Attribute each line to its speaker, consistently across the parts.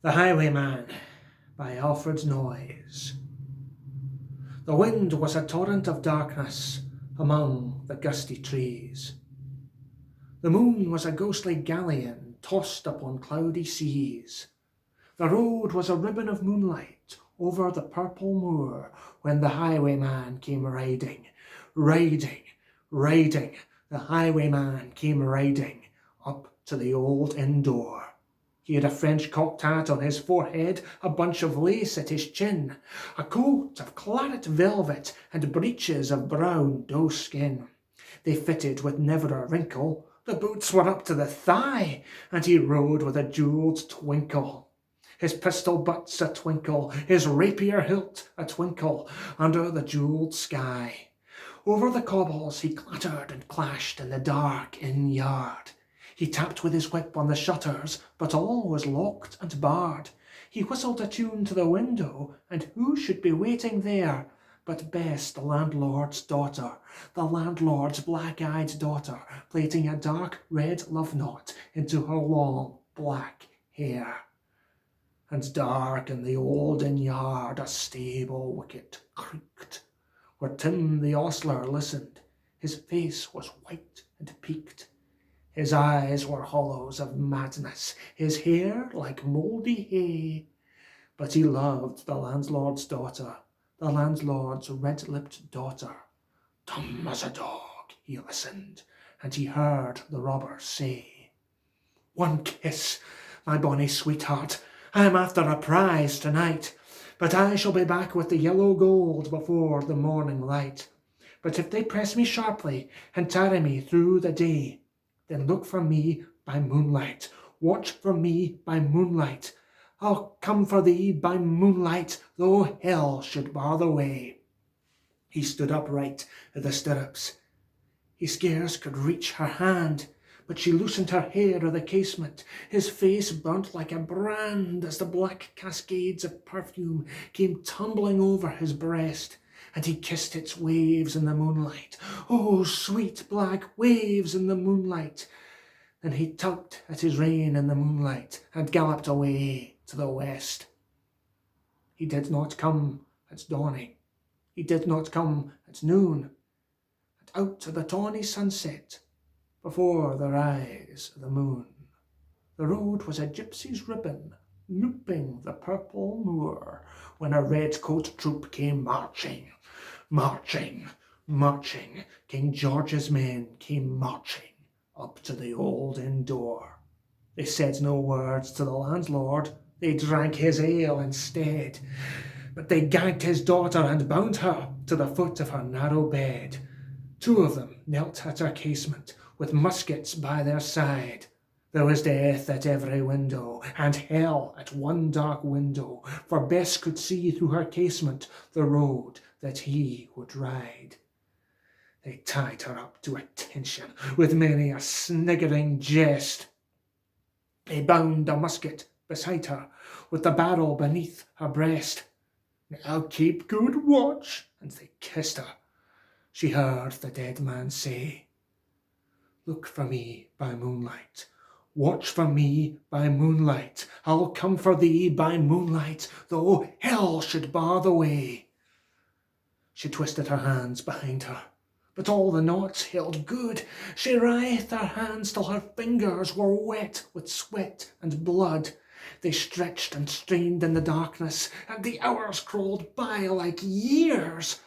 Speaker 1: The Highwayman by Alfred Noyes. The wind was a torrent of darkness among the gusty trees. The moon was a ghostly galleon tossed upon cloudy seas. The road was a ribbon of moonlight over the purple moor when the highwayman came riding, riding, riding. The highwayman came riding up to the old inn door. He had a French cocked hat on his forehead, a bunch of lace at his chin, a coat of claret velvet, and breeches of brown doe skin. They fitted with never a wrinkle, the boots were up to the thigh, and he rode with a jewelled twinkle. His pistol butts a twinkle, his rapier hilt a twinkle, under the jewelled sky. Over the cobbles he clattered and clashed in the dark inn yard. He tapped with his whip on the shutters, but all was locked and barred. He whistled a tune to the window, and who should be waiting there but Bess, the landlord's daughter, the landlord's black-eyed daughter, plaiting a dark red love knot into her long black hair. And dark in the old inn yard a stable wicket creaked, where Tim the ostler listened. His face was white and peaked. His eyes were hollows of madness, his hair like mouldy hay. But he loved the landlord's daughter, the landlord's red-lipped daughter. Dumb as a dog he listened, and he heard the robber say, "One kiss, my bonny sweetheart, I'm after a prize tonight, but I shall be back with the yellow gold before the morning light. But if they press me sharply and tarry me through the day, then look for me by moonlight, watch for me by moonlight. I'll come for thee by moonlight, though hell should bar the way." He stood upright in the stirrups. He scarce could reach her hand, but she loosened her hair o' the casement. His face burnt like a brand as the black cascades of perfume came tumbling over his breast, and he kissed its waves in the moonlight. Oh, sweet black waves in the moonlight! Then he tugged at his rein in the moonlight and galloped away to the west. He did not come at dawning, he did not come at noon, and out to the tawny sunset before the rise of the moon. The road was a gypsy's ribbon looping the purple moor when a red-coat troop came marching, marching, marching. King George's men came marching up to the old inn door. They said no words to the landlord, they drank his ale instead, but they gagged his daughter and bound her to the foot of her narrow bed. Two of them knelt at her casement, with muskets by their side. There was death at every window, and hell at one dark window, for Bess could see through her casement the road that he would ride. They tied her up to attention with many a sniggering jest. They bound a musket beside her, with the barrel beneath her breast. "Now keep good watch," and they kissed her. She heard the dead man say, "Look for me by moonlight, watch for me by moonlight. I'll come for thee by moonlight, though hell should bar the way." She twisted her hands behind her, but all the knots held good. She writhed her hands till her fingers were wet with sweat and blood. They stretched and strained in the darkness, and the hours crawled by like years,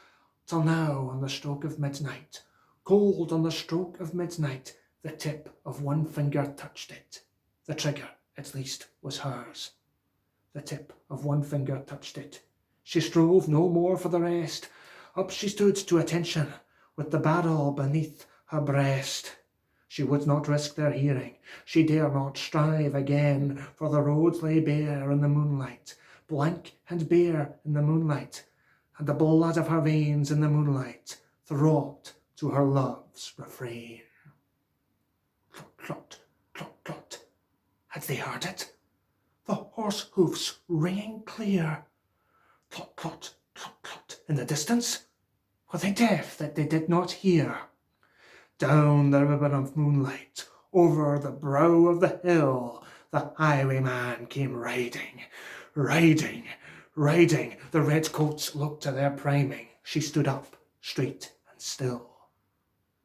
Speaker 1: till now on the stroke of midnight, cold on the stroke of midnight, the tip of one finger touched it. The trigger, at least, was hers. The tip of one finger touched it. She strove no more for the rest. Up she stood to attention, with the barrel beneath her breast. She would not risk their hearing, she dare not strive again, for the roads lay bare in the moonlight, blank and bare in the moonlight, and the blood of her veins in the moonlight throbbed to her love's refrain. Clot, clot, clot, clot. Had they heard it? The horse hoofs ringing clear. Clot, clot, clot, clot. In the distance? Were they deaf that they did not hear? Down the ribbon of moonlight, over the brow of the hill, the highwayman came riding, riding, riding. The redcoats looked to their priming. She stood up, straight and still.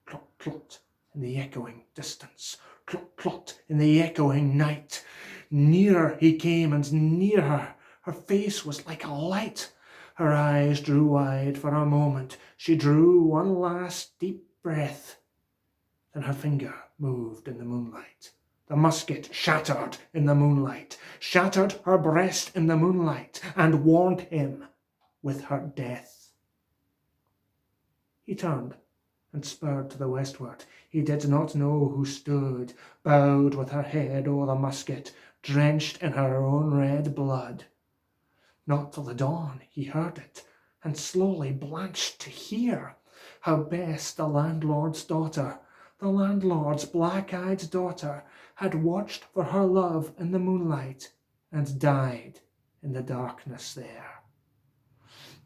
Speaker 1: Clot, clot, in the echoing distance. Clot, clot, in the echoing night. Nearer he came and near her. Her face was like a light. Her eyes drew wide for a moment. She drew one last deep breath. Then her finger moved in the moonlight. The musket shattered in the moonlight, shattered her breast in the moonlight, and warned him with her death. He turned and spurred to the westward. He did not know who stood, bowed with her head o'er the musket, drenched in her own red blood. Not till the dawn he heard it, and slowly blanched to hear how Bess, the landlord's daughter, the landlord's black-eyed daughter, had watched for her love in the moonlight and died in the darkness there.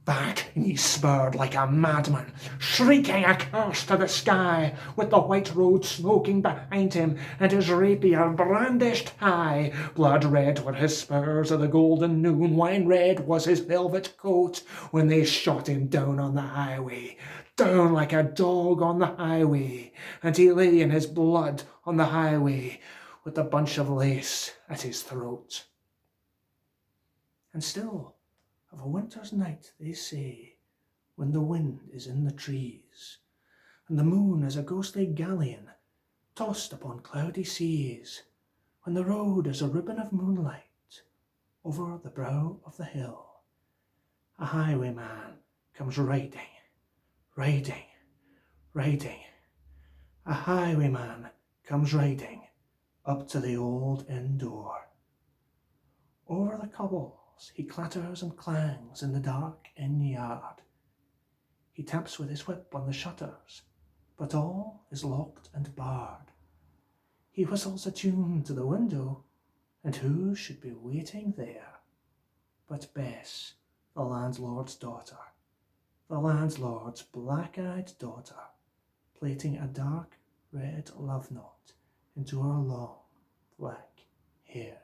Speaker 1: Back he spurred like a madman, shrieking a curse to the sky, with the white road smoking behind him, and his rapier brandished high. Blood red were his spurs of the golden noon, wine red was his velvet coat, when they shot him down on the highway, down like a dog on the highway, and he lay in his blood on the highway, with the bunch of lace at his throat. And still, of a winter's night, they say, when the wind is in the trees, and the moon is a ghostly galleon tossed upon cloudy seas, when the road is a ribbon of moonlight over the brow of the hill, a highwayman comes riding, riding, riding. A highwayman comes riding up to the old inn door. Over the cobbles he clatters and clangs in the dark inn yard. He taps with his whip on the shutters, but all is locked and barred. He whistles a tune to the window, and who should be waiting there but Bess, the landlord's daughter, the landlord's black-eyed daughter, plaiting a dark red love knot into her long black hair.